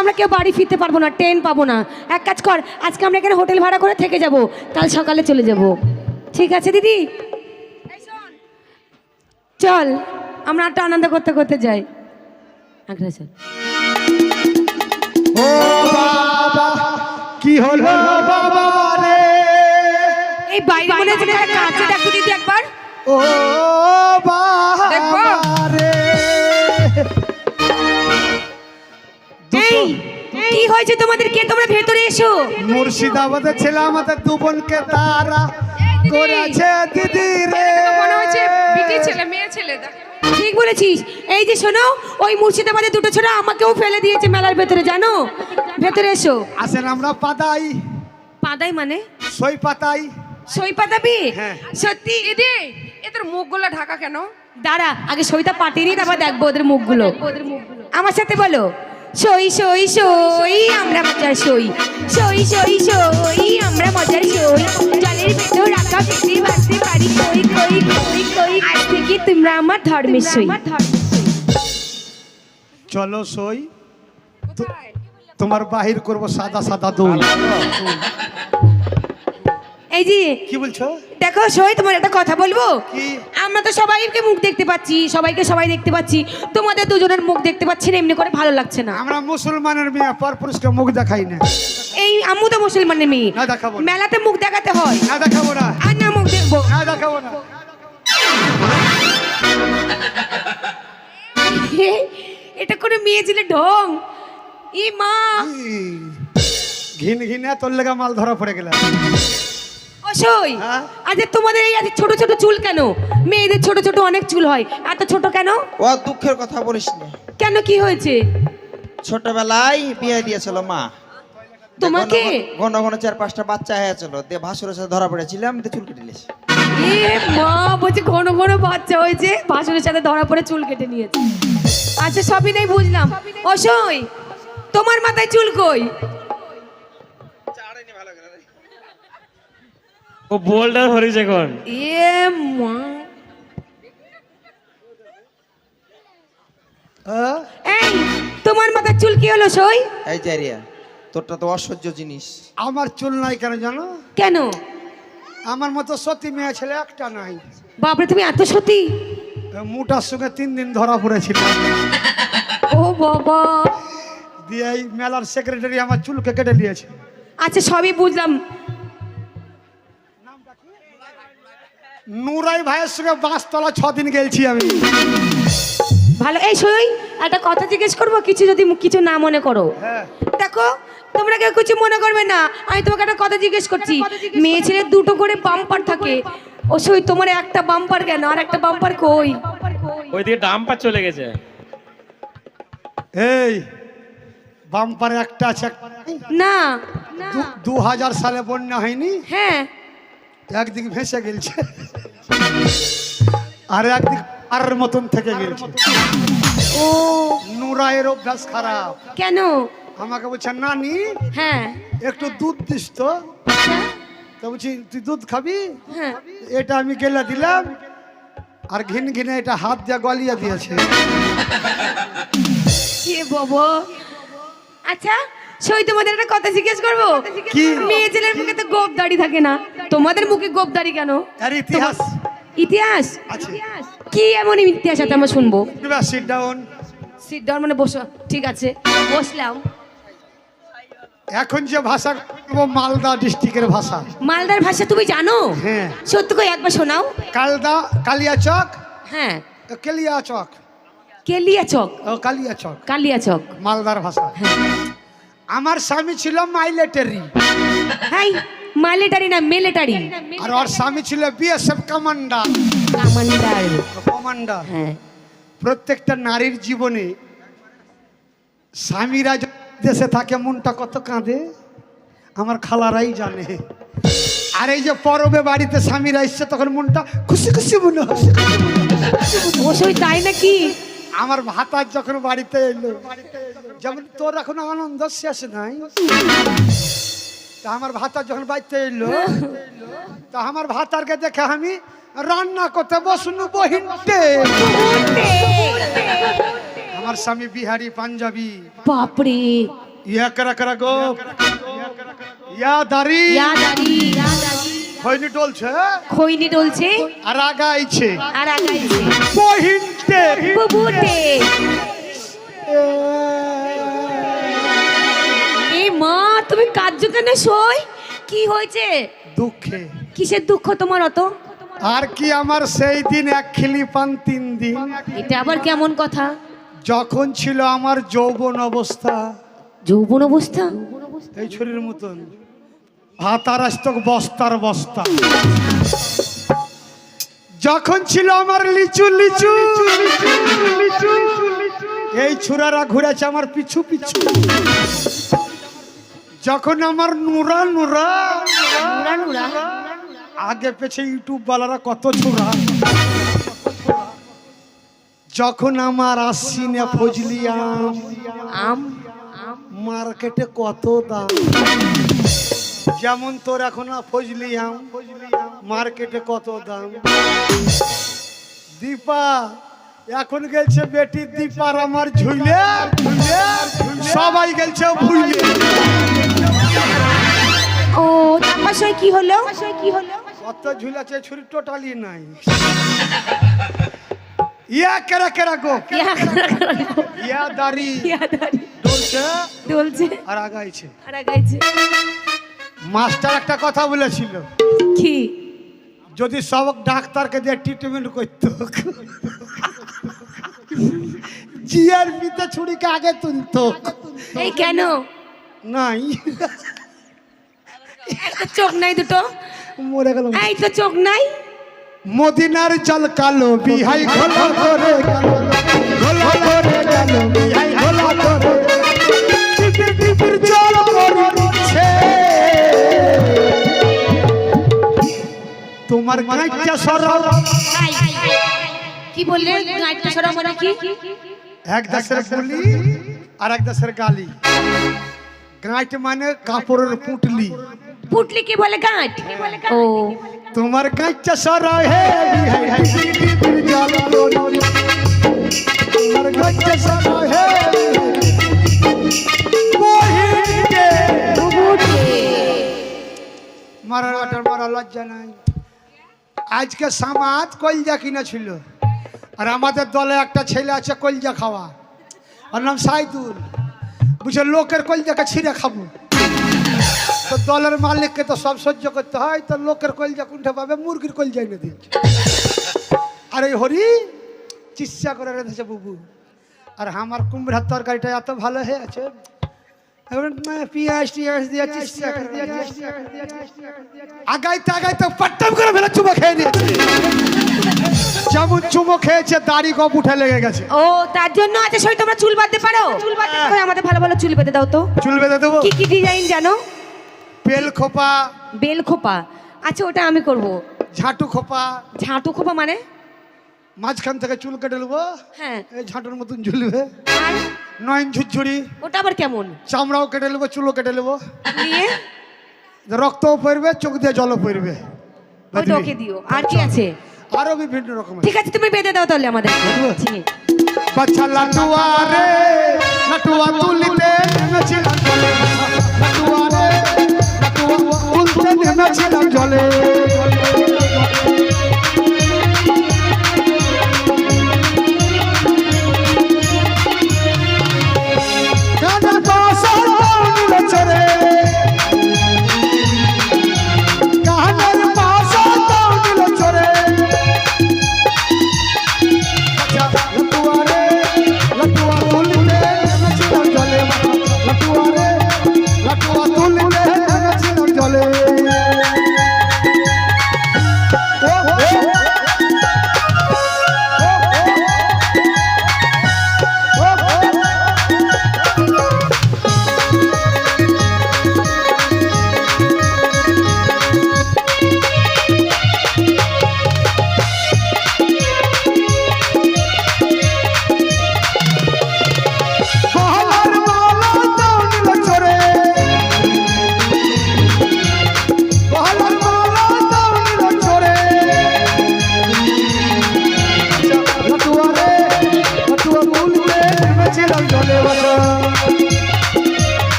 আমরা কেউ বাড়ি ফিরতে পারবো না, ট্রেন পাবো না। এক কাজ কর, আজকে আমরা এখানে হোটেল ভাড়া করে থেকে যাব, কাল সকালে চলে যাব। ঠিক আছে দিদি, চল আমরা একটা আনন্দ করতে করতে যাই। আগ্রা চল। ও বাবা কি হলো বাবা রে, এই বাইরে মনে হচ্ছে একটা কাছে দেখো দিদি একবার। ও বাবা রে। এই কি হয়েছে তোমাদের, কে তোমরা ভেতরে এসো। মুর্শিদাবাদের ছেলে আমাদের দু বোনকে তারা করেছে দিদি রে। মনে হচ্ছে বিটি ছেলে মেয়ে ছেলে। ঠিক বলেছিস। এই যে শোনো, ওই মুর্শিদাবাদের দুটো ছোড়া আমাকেও ফেলে দিয়েছে মেলার ভেতরে, জানো? ভেতরে এসো। আসেন আমরা পাতাই। পাদাই মানে? সই পাতাই। সই পাতাবি? হ্যাঁ। সত্যি? দিদি এদের মুখগুলো ঢাকা কেন? দাঁড়া, আগে সইটা পাঠিয়ে নিই, তারপর দেখবো ওদের মুখগুলো। আমার সাথে বলো, সই সই সই আমরা মজার সই, সই সই সই আমরা মজার সই, জলের ভেতর রাখা পেতে বাঁচতে পারি কই কই কই কই, আজ থেকে তোমরা আমার ধর্মের সই। চলো সই, তোমার বাহির করব সাদা সাদা দই। এই যে কি বলছো? দেখো সই, তোমার একটা কথা বলবো। কি? আমরা তো সবাইকে মুখ দেখতে পাচ্ছি, সবাইকে সবাই দেখতে পাচ্ছি, তোমাদের দুজনের মুখ দেখতে পাচ্ছি না, এমনি করে ভালো লাগছে না। আমরা মুসলমানের মেয়ে, পরপুরুষকে মুখ দেখাই না। এই আম্মু তো মুসলমানের মেয়ে, না দেখাবো না। মেলাতে মুখ দেখাতে হয়। না দেখাবো না। আর না মুখ দেখবো। না দেখাবো না। এটা করে মেয়ে ছেলে ঢং। ই মা, ঘিন ঘিনে তোর লেগা মাল ধরা পড়ে গেল। অসই। হ্যাঁ? আচ্ছা তোমাদের এই আজ ছোট ছোট চুল কেন? মেয়েদের ছোট ছোট অনেক চুল হয়, এত ছোট কেন? ও দুঃখের কথা বলিস না। কেন, কি হয়েছে? ছোটবেলায় বিয়ে দিয়েছিল মা তোমাকে? ঘন ঘন 4-5টা বাচ্চা হয়েছিল, দিয়ে ভাসুরের সাথে ধরা পড়েছিলাম, দিয়ে চুল কেটে নিয়েছি। এ মা, বলছে ঘন ঘন বাচ্চা হয়েছে, ভাসুরের সাথে ধরা পড়ে চুল কেটে নিয়েছে। আচ্ছা সবই নেই, বুঝলাম। অসই, তোমার মাথায় চুল কই? ও বোল্ডার হরিছে কোন? এ মা, এই তোমার মাথায় চুল কি হলো সই? এই জারিয়া, তোরটা তো অসহ্য জিনিস। আমার চুল নাই কেন জানো? কেন? আমার মতো সতী মেয়ে ছেলে একটা নাই। বাপরে, তুমি এত সতী? মুটার সঙ্গে 3 দিন ধরা পড়েছিল। ও বাবা। দিয়ে এই মেলার সেক্রেটারি আমার চুলকে কেটে দিয়েছে। আচ্ছা সবই বুঝলাম। নুরাই ভাইয়ের সঙ্গে বাঁশতলা 6 দিন গেছি আমি। ভালো। এই সই, একটা কথা জিজ্ঞেস করবো, কিছু যদি কিছু না মনে করো। হ্যাঁ। দেখো, তোমরা কেউ কিছু মনে করবে না, আমি তোমাকে একটা কথা জিজ্ঞেস করছি। মেয়ে ছেলে দুটো করে বাম্পার থাকে, ও সই তোমার একটা বাম্পার কেন, আর একটা বাম্পার কই? ওইদিকে ডাম্পার চলে গেছে। এই বাম্পারে একটা আছে। না। 2000 সালে বন্যা হয়নি? হ্যাঁ। একদিক ভেসে গেছে, আর একদিক আর মতন থেকে গেছে। ও নুরাইয়ের অভ্যাস খারাপ। কেন? আমাকে বলছে নানি হ্যাঁ। একটু দুধ দিস তো। তো বলছি তুই দুধ খাবি? হ্যাঁ। এটা আমি গেলে দিলাম, আর ঘিন ঘিনে এটা হাত দিয়ে গলিয়ে দিয়েছে। এ বাবা। আচ্ছা সই, তোমাদের একটা কথা জিজ্ঞেস করবো। কি? মেয়ে ছেলের মুখে তো গোপ দাড়ি থাকে না, তোমাদের মুখে গোপ দাড়ি কেন? আর ইতিহাস ইতিহাস আছে। কি এমন ইতিহাস আছে আমরা শুনবো? Sit down. সিট ডাউন মানে বসো। ঠিক আছে, বসলাম। এখন যে ভাষা বলবো মালদা ডিস্ট্রিক্টের ভাষা। মালদার ভাষা তুমি জানো? হ্যাঁ। সত্যি করে একবার শোনাও। কালিয়াচক। হ্যাঁ। কেলিয়াচক। কেলিয়াচক। ও কালিয়াচক কালিয়াচক। মালদার ভাষা। আমার স্বামী ছিল মাইলেটারি। হাই, মাইলেটারি না মিলিটারি। আর ওর স্বামী ছিল বিএসএফ কমান্ডার। কমান্ডার। হ্যাঁ। প্রত্যেকটা নারীর জীবনে স্বামীরা দেশে থাকে মনটা কত কাঁদে আমার খালারাই জানে। আর এই যে পরবে বাড়িতে স্বামীরা এসছে তখন মনটা খুশি খুশি মনে হয়। অবশ্যই তাই নাকি? আমার ভাতার যখন বাড়িতে এলো, যেমন তোর এখন আনন্দ শেষ নাই, তা আমার ভাতার যখন বাড়িতে এলো, তা আমার ভাতারকে দেখে আমি রান্না করতে বসুন বহিনতে। আমার স্বামী বিহারি পাঞ্জাবি। বাপরে। ইয়া করা করা গো ইয়া দাড়ি ইয়া দাড়ি খৈনি টলছে খৈনি ডলছে আর আগাইছে আর আগাইছে বহিনতে বুবুতে এই মা তুমি কাঁদছো কেন সই কি হয়েছে দুঃখে কিসের দুঃখ তোমার অত আর কি আমার সেই দিন এক খিলি পান 3 দিন এটা আবার কেমন কথা যখন ছিল আমার যৌবন অবস্থা যৌবন অবস্থা এই ছুরির মতন হাতার আসতক বস্তার বস্তা যখন ছিল আমার লিচু লিচু এই ছুরারা ঘুরেছে আমার পিছু পিছু যখন আমার নুরা নুরা আগে পেছে ইউটিউব বালারা কত ছুরা যখন আমার আশ্বিনে ফজলি আম মার্কেটে কত দাম যেমন তোর এখন ফজলি আম মার্কেটে কত দাম দীপা এখন গেছে বেটি দীপার আমার ঝুলে সবাই গেছে ভুলে ও তারপর সই কি হলো কত ঝুলেছে ছুরি টোটালি নাই ইয়া কেরা কেরা গো ইয়া দাড়ি ডলছে ডলছে আর আগাইছে আর আগাইছে মাস্টার একটা কথা বলেছিল কি যদি সব ডাক্তারকে দিয়ে ট্রিটমেন্ট করতো জিআরপিতে ছুরিকে আগে তুলতো এই কেন নাই একটা চোখ নাই দুটো মরে গেল এই তো চোখ নাই মদিনার জল কালো বিহাই ঘোলা করে গেল বিহাই ঘোলা করে টিপির টিপির জল পড়ছে তোমার গাইটা সরাও কি বললে গাইডটা সরা মানে কি এক দেশের গুলি আর এক দেশের গালি গাঁট মানে কাপড়ের পুটলি পুটলি কি বলে গাঁট ও তোমার গাইটা সরাও হে বিহাই টিপির জল পড়ছে তোমার গাইটা সরাও হে বহিতে মারার বাটার মারা লজ্জা নাই আজকে সামাদ কলজা কিনা ছিল আর আমাদের দলে একটা ছেলে আছে কলজা খাওয়া ওর নাম সাইদুল বুঝে লোকের কলজাকে ছিঁড়ে খাবো তো দলের মালিককে তো সব সহ্য করতে হয় তো লোকের কলজা কোনটা পাবে মুরগির কলজা এনে দিয়েছে আর এই হরি চিৎসা করে রেখেছে বুবু আর আমার কুমড়ার তরকারিটা এত ভালো হয়ে আছে পিঁয়াজ টিয়াজ দিয়ে চিৎসা করে আগাইতে পাট্টাম করে ফেলে চুমো খেয়ে নিয়েছে যেমন চুমো খেয়েছে দাড়ি কপ উঠে লেগে গেছে ও তার জন্য আছে সই তোমরা চুল বাঁধতে পারো চুল বাঁধতে কই আমাদের ভালো ভালো চুল বেঁধে দাও তো চুল বেঁধে দেবো কি কি ডিজাইন জানো বেল খোপা বেল খোপা আচ্ছা ওটা আমি করব ঝাঁটু খোপা ঝাঁটু খোপা মানে মাঝখান থেকে চুল কেটে নেবো হ্যাঁ এই ঝাঁটুর মতন ঝুলবে আর নয়ন ঝুরঝুরি ওটা আবার কেমন চামড়াও কেটে নেবো চুলও কেটে নেবো দিয়ে রক্তও পড়বে চোখ দিয়ে জলও পড়বে ওটা ওকে দিও আর কি আছে আরো বিভিন্ন রকমের ঠিক আছে তুমি বেঁধে দাও তাহলে আমাদের ঠিক বাচ্চা লাটুয়া রে লাটুয়া তুলতে নেমেছিলাম জলে লাটুয়া রে লাটুয়া তুলতে নেমেছিলাম জলে কানের পাশে নিল চরে কানের পাশে নিল চরে লটুয়া রে লটুয়া তুলতে নেমেছিলাম জলে লটুয়া রে লটুয়া তুলতে নেমেছিলাম জলে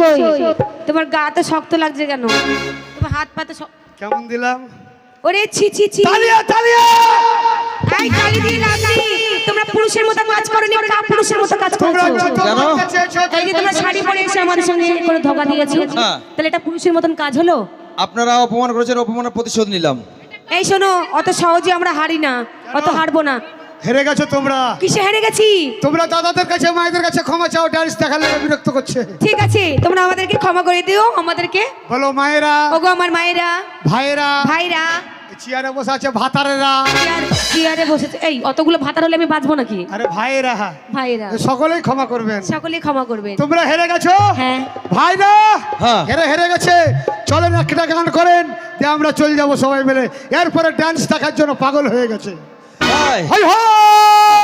সই তোমার গা তো শক্ত লাগছে কেন তোমার হাত পা তো কেমন দিলাম? ওরে ছি ছি ছি তালিয়া তালিয়া! এই কালি দিয়ে লাভ নেই তোমরা পুরুষের মতো কাজ করোনি পুরুষের মতো কাজ তোমরা করছো যত জানো? বলতে চেয়েছো, এই যে তোমরা শাড়ি পরে এসে আমাদের সঙ্গে করে ধোকা দিয়েছো হ্যাঁ। তাহলে এটা পুরুষের মতন কাজ হলো? আপনারা অপমান করেছেন, অপমানের প্রতিশোধ নিলাম। এই শোনো অত সহজে আমরা হারি না অত হারবো না হেরে গেছো তোমরা। কিসে হেরে গেছি? তোমরা দাদাদের কাছে মায়েদের কাছে ক্ষমা চাও, ডান্স দেখালে বিরক্ত করছে। ঠিক আছে তোমরা আমাদেরকে ক্ষমা করে দিও আমাদেরকে বলো মায়েরা, ওগো আমার মায়েরা ভাইয়েরা, ভাইরা চেয়ারে বসে আছে ভাতারেরা, চেয়ারে বসেছে এই অতগুলো ভাতার হলে আমি বাঁচবো নাকি? আরে ভাইয়েরা, ভাইরা সকলেই ক্ষমা করবেন। সকলেই ক্ষমা করবে তোমরা হেরে গেছো হ্যাঁ ভাইরা, হ্যাঁ। হেরে গেছে। চলেন একটা গান করেন দিয়ে আমরা চলে যাবো সবাই মিলে। এরপরে ডান্স দেখার জন্য পাগল হয়ে গেছে। তাই? High high!